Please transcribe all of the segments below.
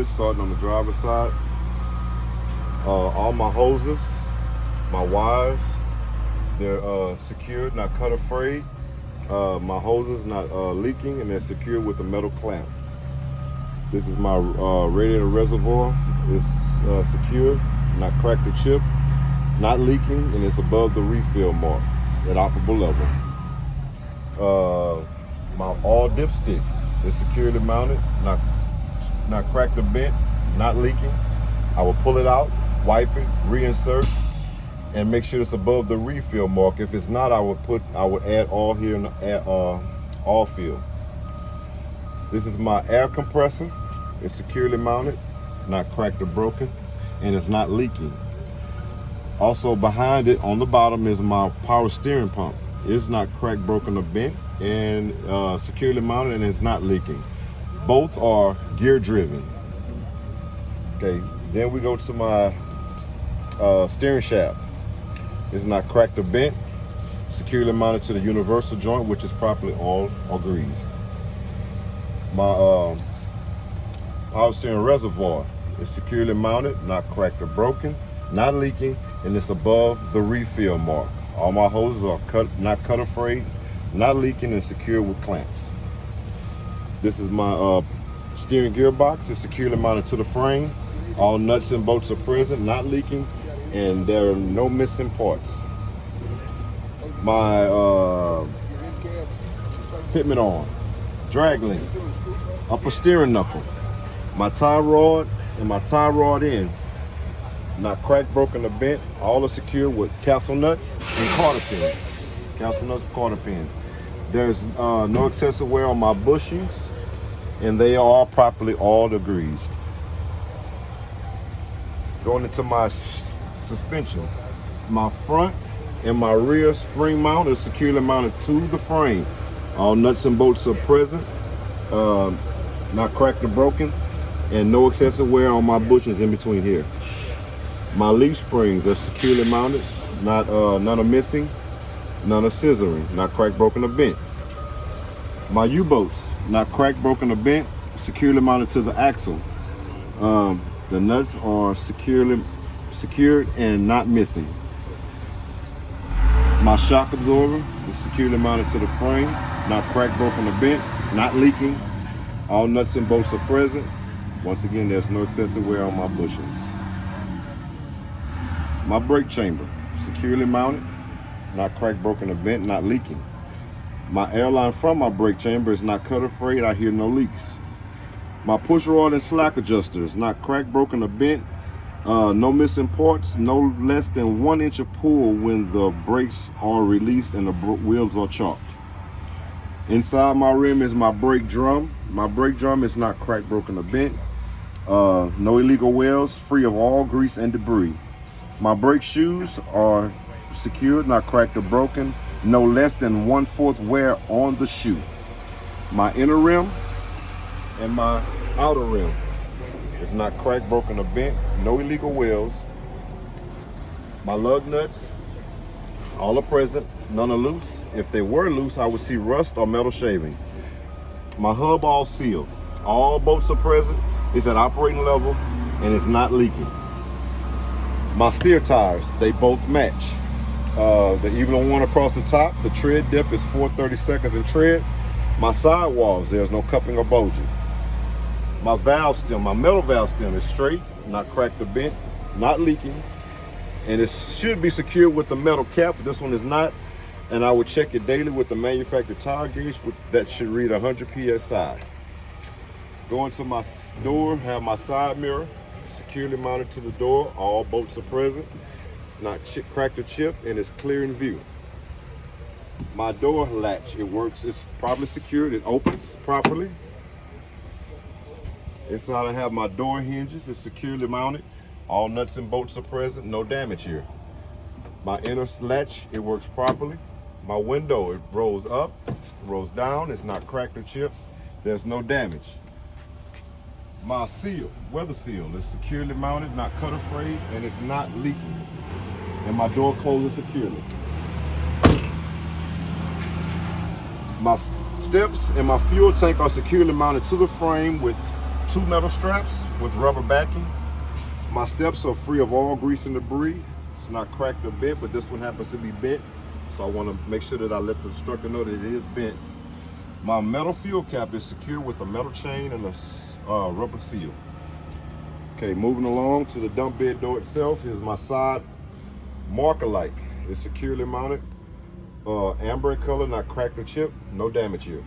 good, starting on the driver's side. All my hoses, my wires, they're secured, not cut or frayed. My hoses not leaking, and they're secured with a metal clamp. This is my radiator reservoir. It's secured, not cracked or chipped. It's not leaking, and it's above the refill mark at operable level. My all dipstick is securely mounted, not cracked or bent, not leaking. I will pull it out, wipe it, reinsert, and make sure it's above the refill mark. If it's not, I would add all here and add all fill. This is my air compressor. It's securely mounted, not cracked or broken, and it's not leaking. Also behind it on the bottom is my power steering pump. It's not cracked, broken, or bent, and securely mounted, and it's not leaking. Both are gear driven. Okay, then we go to my steering shaft. It's not cracked or bent, securely mounted to the universal joint, which is properly oiled or greased. My power steering reservoir is securely mounted, not cracked or broken, not leaking, and it's above the refill mark. All my hoses are not cut or frayed, not leaking, and secured with clamps. This is my steering gearbox. It's securely mounted to the frame. All nuts and bolts are present, not leaking, and there are no missing parts. My pitman arm, drag link, upper steering knuckle, my tie rod and my tie rod end, not cracked, broken, or bent. All are secured with castle nuts and cotter pins. Castle nuts and cotter pins. There's no excessive wear on my bushings, and they are all properly oiled or greased. Going into my suspension, my front and my rear spring mount is securely mounted to the frame. All nuts and bolts are present, not cracked or broken, and no excessive wear on my bushings in between here. My leaf springs are securely mounted, none are missing, none are scissoring, not cracked, broken, or bent. My U-bolts, not cracked, broken, or bent, securely mounted to the axle. The nuts are secured and not missing. My shock absorber is securely mounted to the frame, not cracked, broken, or bent, not leaking. All nuts and bolts are present. Once again, there's no excessive wear on my bushings. My brake chamber, securely mounted, not cracked, broken, or bent, not leaking. My airline from my brake chamber is not cut or frayed. I hear no leaks. My push rod and slack adjuster is not cracked, broken, or bent. No missing parts, no less than 1 inch of pull when the brakes are released and the wheels are chalked. Inside my rim is my brake drum. My brake drum is not cracked, broken, or bent. No illegal welds, free of all grease and debris. My brake shoes are secured, not cracked or broken. No less than 1/4 wear on the shoe. My inner rim and my outer rim is not cracked, broken, or bent. No illegal welds. My lug nuts, all are present, none are loose. If they were loose, I would see rust or metal shavings. My hub all sealed. All bolts are present. It's at operating level, and it's not leaking. My steer tires, they both match. The even one across the top, the tread depth is 4/32 in tread. My sidewalls, there's no cupping or bulging. My valve stem, my metal valve stem is straight, not cracked or bent, not leaking, and it should be secured with the metal cap, but this one is not. And I would check it daily with the manufacturer tire gauge, that should read 100 PSI. Going to my door, have my side mirror securely mounted to the door. All bolts are present, not cracked or chipped, and it's clear in view. My door latch, it works, it's properly secured, it opens properly. Inside I have my door hinges, it's securely mounted. All nuts and bolts are present, no damage here. My inner latch, it works properly. My window, it rolls up, rolls down, it's not cracked or chipped, there's no damage. My seal, weather seal, is securely mounted, not cut or frayed, and it's not leaking. And my door closes securely. My steps and my fuel tank are securely mounted to the frame with 2 metal straps with rubber backing. My steps are free of all grease and debris. It's not cracked or bent, but this one happens to be bent. So I want to make sure that I let the instructor know that it is bent. My metal fuel cap is secured with a metal chain and a rubber seal. Okay, moving along to the dump bed door itself is my side marker light. It's securely mounted, amber in color, not cracked or chipped, no damage here.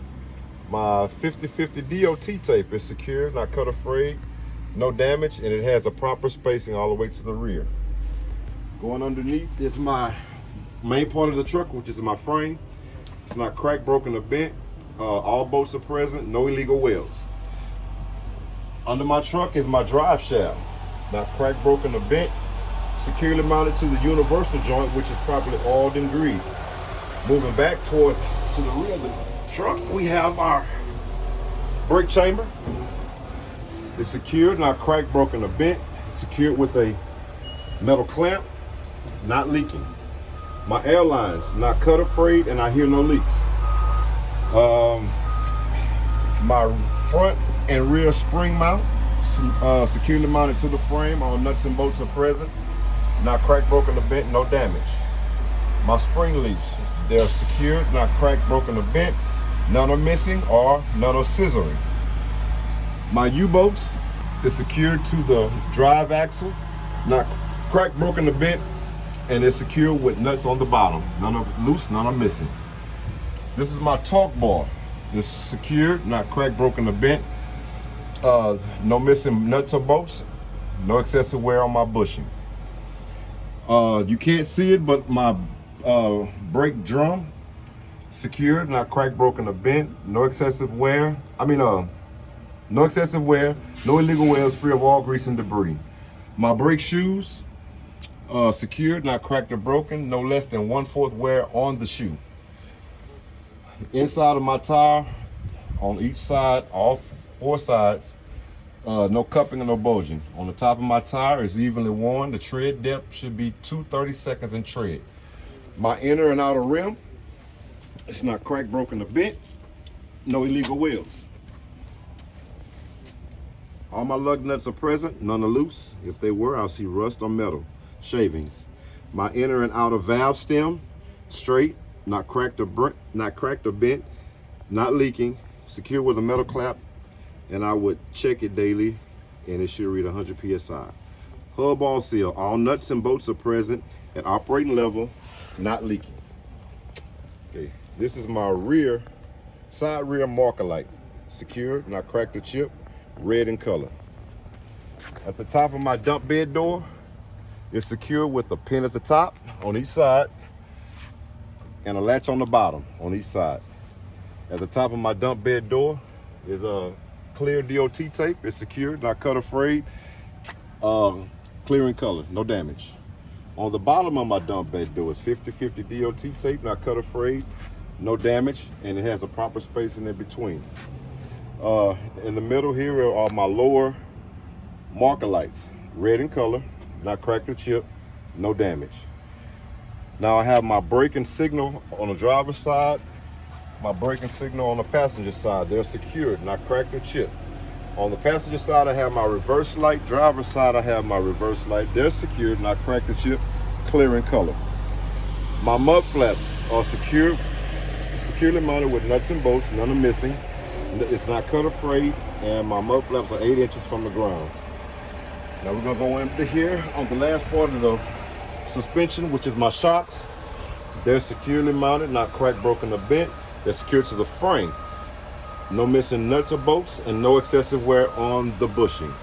My 50/50 DOT tape is secured, not cut or frayed, no damage, and it has a proper spacing all the way to the rear. Going underneath is my main part of the truck, which is my frame. It's not cracked, broken, or bent. All bolts are present, no illegal welds. Under my truck is my drive shaft, not cracked, broken, or bent. Securely mounted to the universal joint, which is properly oiled and greased. Moving back to the rear of the truck, we have our brake chamber. It's secured, not cracked, broken, or bent. Secured with a metal clamp, not leaking. My air lines, not cut or frayed, and I hear no leaks. My front and rear spring mount, securely mounted to the frame. All nuts and bolts are present, not cracked, broken, or bent, no damage. My spring leaps, they're secured, not cracked, broken, or bent. None are missing or none are scissoring. My U-bolts is secured to the drive axle, not cracked, broken, or bent, and it's secured with nuts on the bottom. None are loose, none are missing. This is my torque bar. It's secured, not cracked, broken, or bent. No missing nuts or bolts. No excessive wear on my bushings. You can't see it, but my brake drum secured, not cracked, broken, or bent. No excessive wear. No excessive wear. No illegal wears, free of all grease and debris. My brake shoes secured, not cracked or broken. No less than 1/4 wear on the shoe. Inside of my tire, on each side, all 4 sides, no cupping and no bulging. On the top of my tire is evenly worn. The tread depth should be 2/32 in tread. My inner and outer rim, it's not cracked, broken, or bent. No illegal wheels. All my lug nuts are present, none are loose. If they were, I'll see rust or metal shavings. My inner and outer valve stem, straight, not cracked or bent, not leaking, secure with a metal clamp, and I would check it daily, and it should read 100 PSI. Hub all seal, all nuts and bolts are present at operating level, not leaking. Okay, this is my side rear marker light, secured, not cracked or chipped, red in color. At the top of my dump bed door, it's secured with a pin at the top on each side and a latch on the bottom on each side. At the top of my dump bed door is a clear DOT tape. It's secured, not cut or frayed, clear in color, no damage. On the bottom of my dump bed door is 50/50 DOT tape, not cut or frayed, no damage, and it has a proper spacing in between. In the middle here are my lower marker lights, red in color, not cracked or chipped, no damage. Now I have my braking signal on the driver's side, my braking signal on the passenger side. They're secured, not cracked or chipped. On the passenger side, I have my reverse light. Driver's side, I have my reverse light. They're secured, not cracked or chipped, clear in color. My mud flaps are secured, securely mounted with nuts and bolts. None are missing. It's not cut or frayed, and my mud flaps are 8 inches from the ground. Now we're gonna go into here on the last part of the suspension, which is my shocks. They're securely mounted, not cracked, broken, or bent. They're secured to the frame. No missing nuts or bolts, and no excessive wear on the bushings.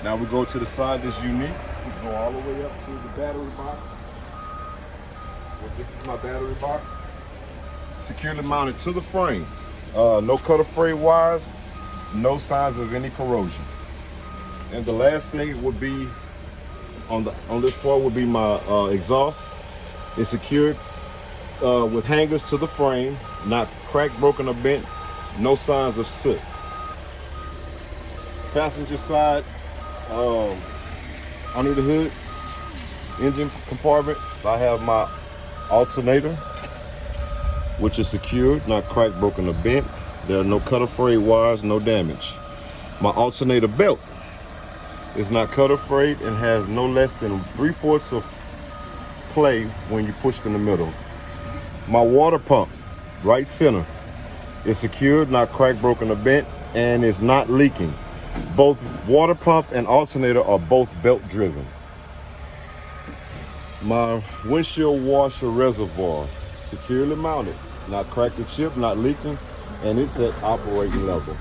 Now we go to the side that's unique. We go all the way up to the battery box. This is my battery box. Securely mounted to the frame. No cut or frayed wires, no signs of any corrosion. And the last thing would be on this part would be my exhaust. It's secured with hangers to the frame, not cracked, broken, or bent, no signs of soot. Passenger side, under the hood, engine compartment, I have my alternator, which is secured, not cracked, broken, or bent. There are no cut or frayed wires, no damage. My alternator belt is not cut or frayed and has no less than 3/4 of play when you pushed in the middle. My water pump, right center, is secured, not cracked, broken, or bent, and is not leaking. Both water pump and alternator are both belt driven. My windshield washer reservoir, securely mounted, not cracked or chipped, not leaking, and it's at operating level.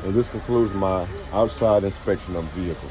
And this concludes my outside inspection of the vehicle.